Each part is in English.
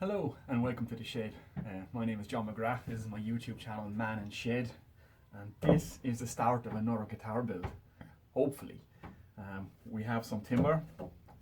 Hello and welcome to the Shed. My name is John McGrath. This is my YouTube channel Man and Shed, and this is the start of another guitar build. Hopefully, we have some timber,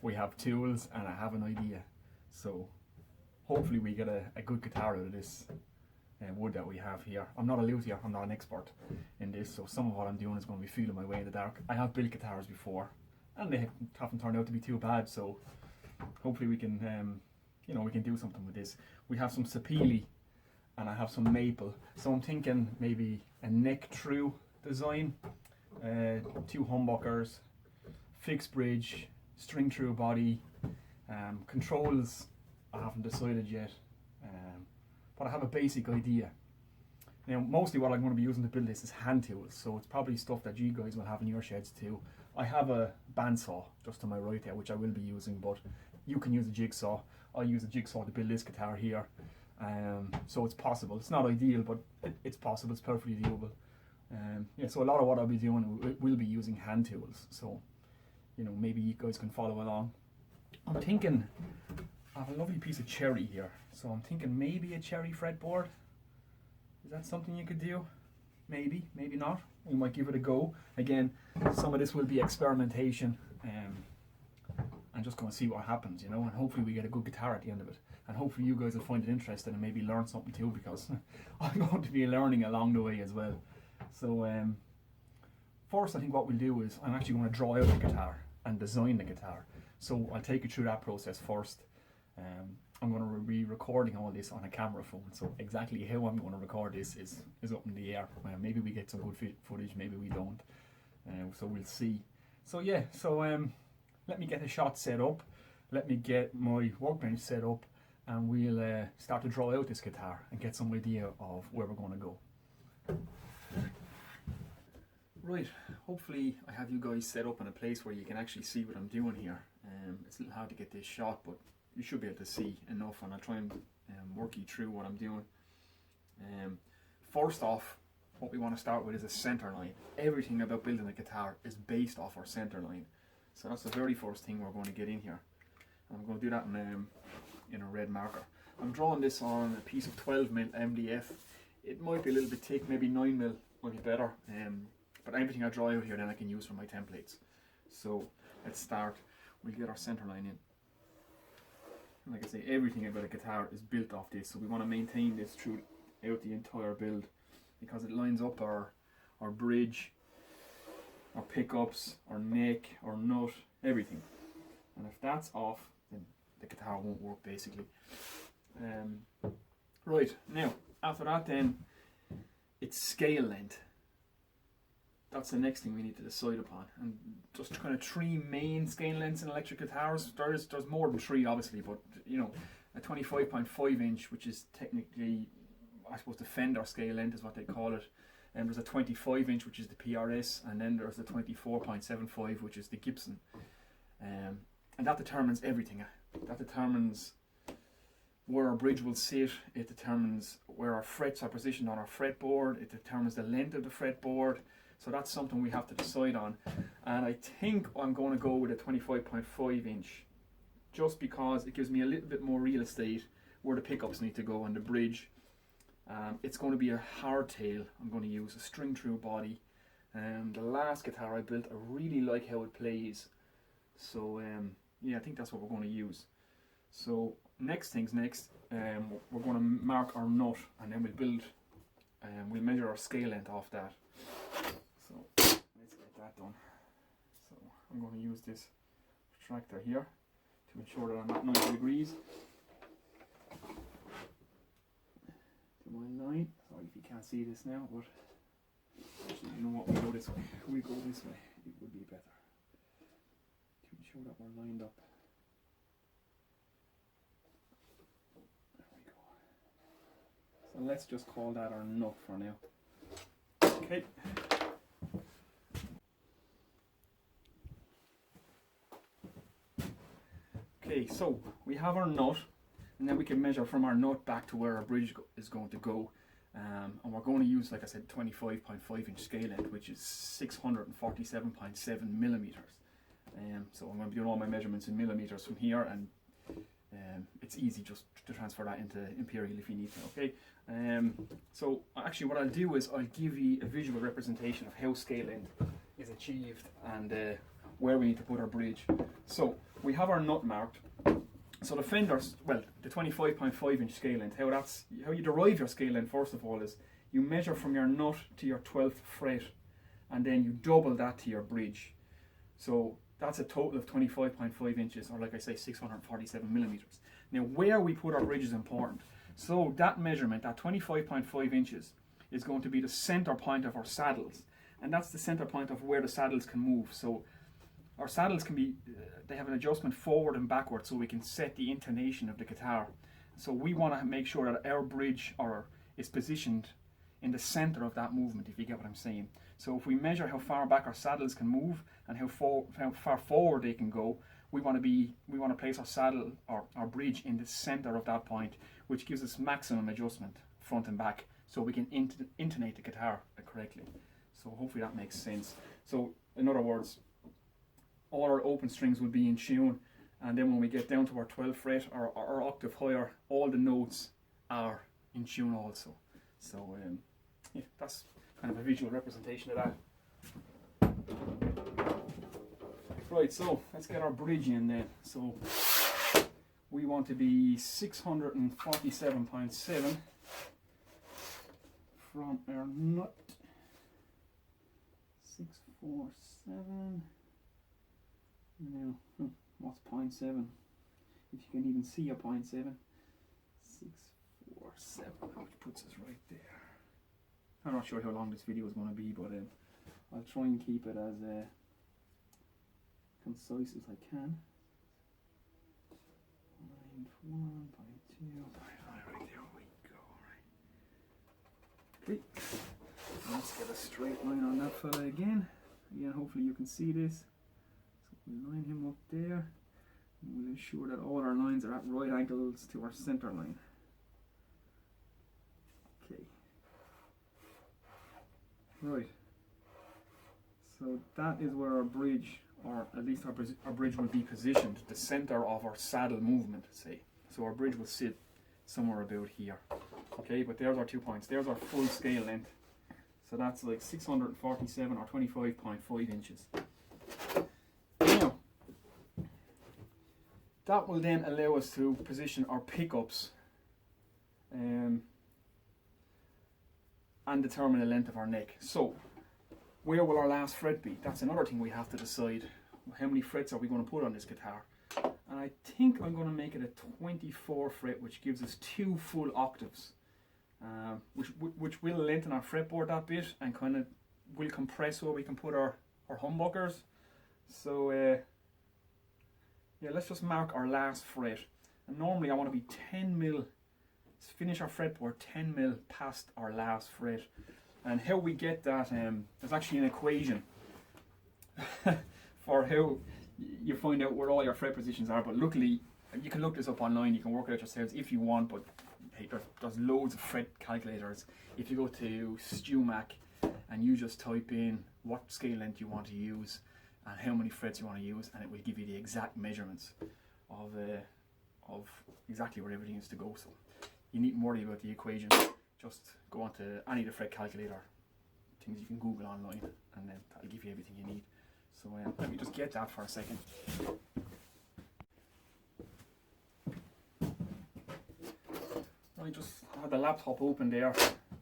we have tools, and I have an idea. So hopefully we get a good guitar out of this wood that we have here. I'm not a luthier, I'm not an expert in this, so some of what I'm doing is going to be feeling my way in the dark. I have built guitars before, and they haven't turned out to be too bad. So hopefully we can. We can do something with this. We have some sapele and I have some maple. So I'm thinking maybe a neck through design, two humbuckers, fixed bridge, string through body, controls I haven't decided yet, but I have a basic idea. Now mostly what I'm going to be using to build this is hand tools, so it's probably stuff that you guys will have in your sheds too. I have a bandsaw just to my right there which I will be using, but you can use a jigsaw. I use a jigsaw to build this guitar here, so it's possible. It's not ideal, but it's possible. It's perfectly doable. Yeah, so a lot of what I'll be doing will be using hand tools. So, maybe you guys can follow along. I'm thinking I have a lovely piece of cherry here, so I'm thinking maybe a cherry fretboard. Is that something you could do? Maybe, maybe not. We might give it a go. Again, some of this will be experimentation. I'm just going to see what happens, and hopefully we get a good guitar at the end of it. And hopefully you guys will find it interesting and maybe learn something too, because I'm going to be learning along the way as well. So first I think what we'll do is I'm actually going to draw out the guitar and design the guitar. So I'll take you through that process first. I'm going to be recording all this on a camera phone, so exactly how I'm going to record this is up in the air. Maybe we get some good footage, maybe we don't. So we'll see. So yeah, let me get the shot set up, let me get my workbench set up, and we'll start to draw out this guitar and get some idea of where we're going to go. Right, hopefully I have you guys set up in a place where you can actually see what I'm doing here. It's a little hard to get this shot, but you should be able to see enough, and I'll try and work you through what I'm doing. First off, what we want to start with is a center line. Everything about building a guitar is based off our center line. So that's the very first thing we're going to get in here. I'm going to do that in a red marker. I'm drawing this on a piece of 12mm MDF. It might be a little bit thick, maybe 9mm might be better. But everything I draw out here then I can use for my templates. So let's start. We'll get our center line in. And like I say, everything about a guitar is built off this. So we want to maintain this throughout the entire build, because it lines up our bridge, our pickups, our neck, our nut, everything. And if that's off, then the guitar won't work basically. Right, now after that then, it's scale length. That's the next thing we need to decide upon. And just kind of three main scale lengths in electric guitars. There's more than three obviously, but a 25.5 inch, which is technically, I suppose, the Fender scale length is what they call it. And there's a 25 inch, which is the PRS, and then there's the 24.75, which is the Gibson. And that determines everything. That determines where our bridge will sit, it determines where our frets are positioned on our fretboard, it determines the length of the fretboard. So that's something we have to decide on. And I think I'm going to go with a 25.5 inch, just because it gives me a little bit more real estate where the pickups need to go and the bridge. It's going to be a hardtail. I'm going to use a string through body. The last guitar I built, I really like how it plays. So yeah, I think that's what we're going to use. So next things next, we're going to mark our nut, and then we'll measure our scale length off that. So let's get that done. So I'm going to use this protractor here to ensure that I'm at 90 degrees. My line. Sorry if you can't see this now, but actually, you know what, we go this way. We go this way. It would be better to ensure that we're lined up. There we go. So let's just call that our nut for now. Okay. Okay, so we have our nut. And then we can measure from our nut back to where our bridge is going to go. And we're going to use, like I said, 25.5 inch scale length, which is 647.7 millimeters. So I'm going to be doing all my measurements in millimeters from here, and it's easy just to transfer that into imperial if you need to, okay? So actually what I'll do is I'll give you a visual representation of how scale length is achieved and where we need to put our bridge. So we have our nut marked. So the fenders, well, the 25.5 inch scale length, how you derive your scale length first of all is you measure from your nut to your 12th fret and then you double that to your bridge. So that's a total of 25.5 inches, or like I say, 647 millimeters. Now where we put our bridge is important. So that measurement, that 25.5 inches, is going to be the center point of our saddles. And that's the center point of where the saddles can move. So our saddles can be, they have an adjustment forward and backward so we can set the intonation of the guitar. So we want to make sure that our bridge is positioned in the center of that movement, if you get what I'm saying. So if we measure how far back our saddles can move and how far forward they can go, we want to place our saddle or our bridge in the center of that point, which gives us maximum adjustment front and back, so we can intonate the guitar correctly. So hopefully that makes sense. So in other words, all our open strings will be in tune, and then when we get down to our 12th fret or octave higher, all the notes are in tune also. So yeah, that's kind of a visual representation of that. Right, so let's get our bridge in then. So we want to be 647.7 from our nut. 647. Now, what's 0.7? If you can even see a 0.7. 647, which puts us right there. I'm not sure how long this video is going to be, but I'll try and keep it as concise as I can. 9.1.2. Right, there we go. Right. Okay. Let's get a straight line on that fella again. Again, hopefully you can see this. So we'll line him up there. And we'll ensure that all our lines are at right angles to our center line. Okay. Right. So that is where our bridge, or at least our bridge will be positioned, the center of our saddle movement, say. So our bridge will sit somewhere about here. Okay, but there's our 2 points. There's our full scale length. So that's like 647 or 25.5 inches. Now, that will then allow us to position our pickups and determine the length of our neck. So, where will our last fret be? That's another thing we have to decide. How many frets are we going to put on this guitar? And I think I'm going to make it a 24 fret, which gives us 2 full octaves. Which will lengthen our fretboard that bit and kind of will compress where we can put our humbuckers. So yeah, let's just mark our last fret. And normally I want to be 10 mil, finish our fretboard 10 mil past our last fret. And how we get that, there's actually an equation for how you find out where all your fret positions are, but luckily you can look this up online, you can work it out yourselves if you want, but hey, there's loads of fret calculators. If you go to StewMac and you just type in what scale length you want to use and how many frets you want to use, and it will give you the exact measurements of exactly where everything is to go. So you needn't worry about the equation. Just go on to any of the fret calculator things you can Google online, and then that'll give you everything you need. So let me just get that for a second. I just had the laptop open there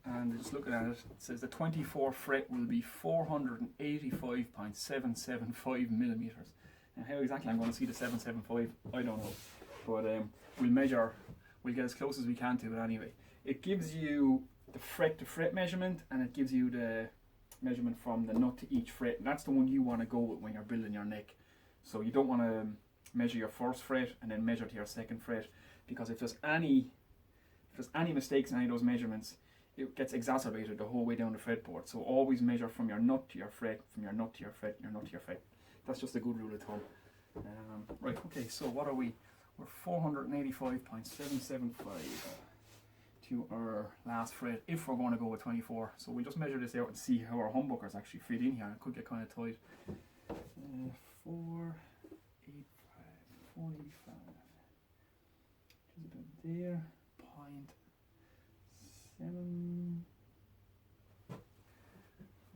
and just looking at it, it says the 24 fret will be 485.775 millimeters. And how exactly I'm going to see the 775, I don't know. But we'll get as close as we can to it anyway. It gives you the fret to fret measurement, and it gives you the measurement from the nut to each fret. And that's the one you want to go with when you're building your neck. So you don't want to measure your first fret and then measure to your second fret, because if there's any mistakes in any of those measurements, it gets exacerbated the whole way down the fretboard. So always measure from your nut to your fret, from your nut to your fret, your nut to your fret. That's just a good rule of thumb. Right, okay, so what are we? We're 485.775 to our last fret, if we're going to go with 24. So we'll just measure this out and see how our humbuckers actually fit in here. It could get kind of tight. 485, 45. there, 0.7,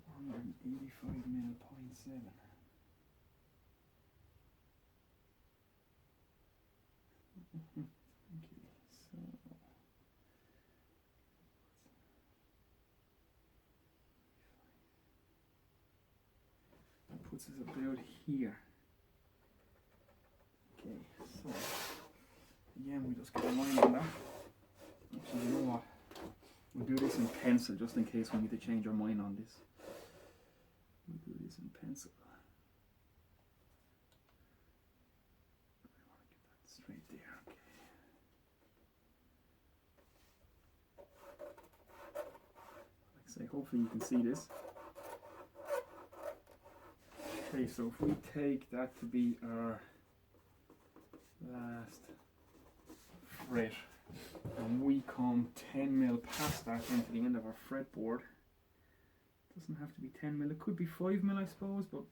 485 mil, 0.7. Okay, so that puts us about here. Okay, so again we just get a line on that. Actually, you know what? We'll do this in pencil just in case we need to change our mind on this. We'll do this in pencil. I want to get that straight there. Okay. Like I say, hopefully you can see this. Okay, so if we take that to be our last fret, and we come 10 mil past that into the end of our fretboard. Doesn't have to be 10 mil, it could be 5 mil I suppose, but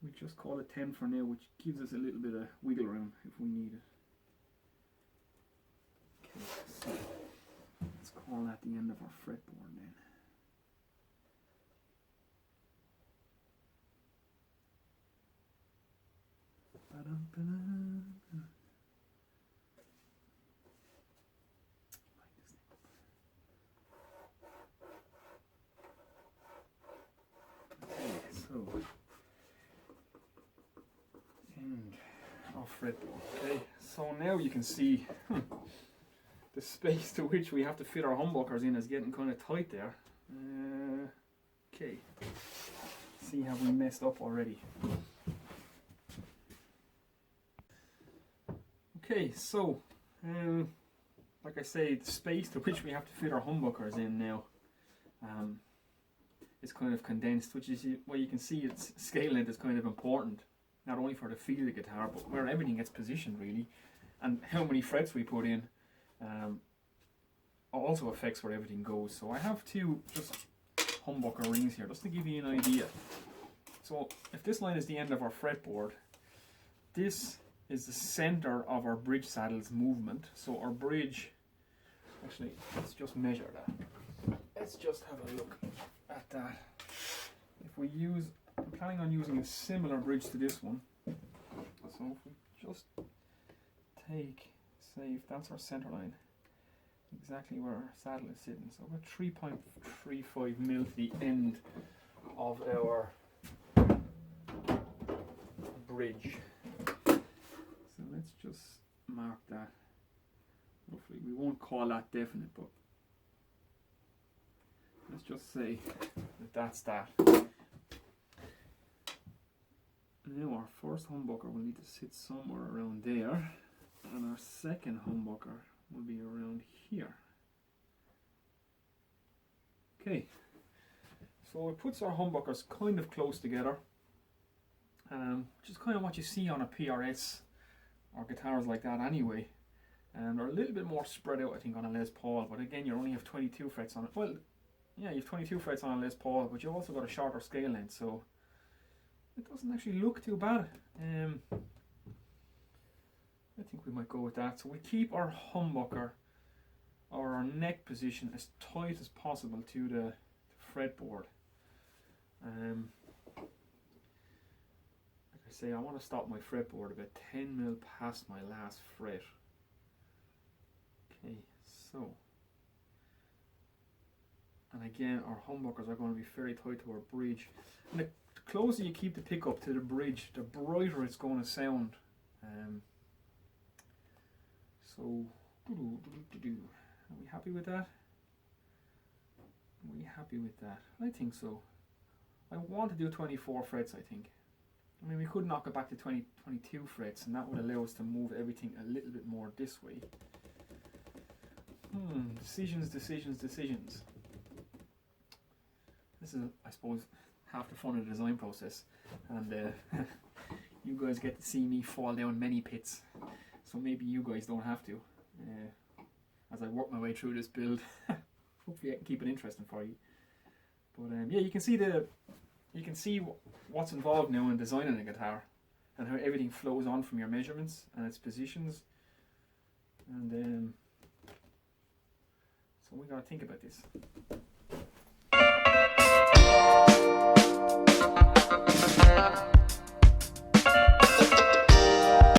we just call it 10 for now, which gives us a little bit of wiggle room if we need it. Okay, so let's call that the end of our fretboard then. End of fretboard. Okay, so now you can see the space to which we have to fit our humbuckers in is getting kind of tight there. Okay, see how we messed up already. Okay, so like I say, the space to which we have to fit our humbuckers in now is kind of condensed, which is why you can see its scale length is kind of important, not only for the feel of the guitar, but where everything gets positioned really, and how many frets we put in also affects where everything goes. So I have two just humbucker rings here, just to give you an idea. So if this line is the end of our fretboard, this is the center of our bridge saddle's movement. So our bridge, actually, let's just measure that. Let's just have a look at that. If we use, I'm planning on using a similar bridge to this one. So if we just take, say, if that's our center line, exactly where our saddle is sitting. So about 3.35 mil to the end of our bridge. So let's just mark that. Roughly, we won't call that definite, but let's just say that that's that. Now our first humbucker will need to sit somewhere around there, and our second humbucker will be around here. Okay, so it puts our humbuckers kind of close together, which is kind of what you see on a PRS or guitars like that anyway. And they're a little bit more spread out, I think, on a Les Paul, but again, you only have 22 frets on it. Well, yeah, you have 22 frets on a Les Paul, but you've also got a shorter scale length, so it doesn't actually look too bad. I think we might go with that. So we keep our humbucker or our neck position as tight as possible to the fretboard. Like I say, I want to stop my fretboard about 10 mil past my last fret. Okay, so, and again, our humbuckers are going to be very tight to our bridge. And the closer you keep the pickup to the bridge, the brighter it's going to sound. So, are we happy with that? Are we happy with that? I think so. I want to do 24 frets, I think. I mean, we could knock it back to 22 frets, and that would allow us to move everything a little bit more this way. Decisions. This is, I suppose, half the fun of the design process, and you guys get to see me fall down many pits, so maybe you guys don't have to, as I work my way through this build. Hopefully I can keep it interesting for you. But yeah, you can see what's involved now in designing a guitar, and how everything flows on from your measurements and its positions. And so we're going to think about this.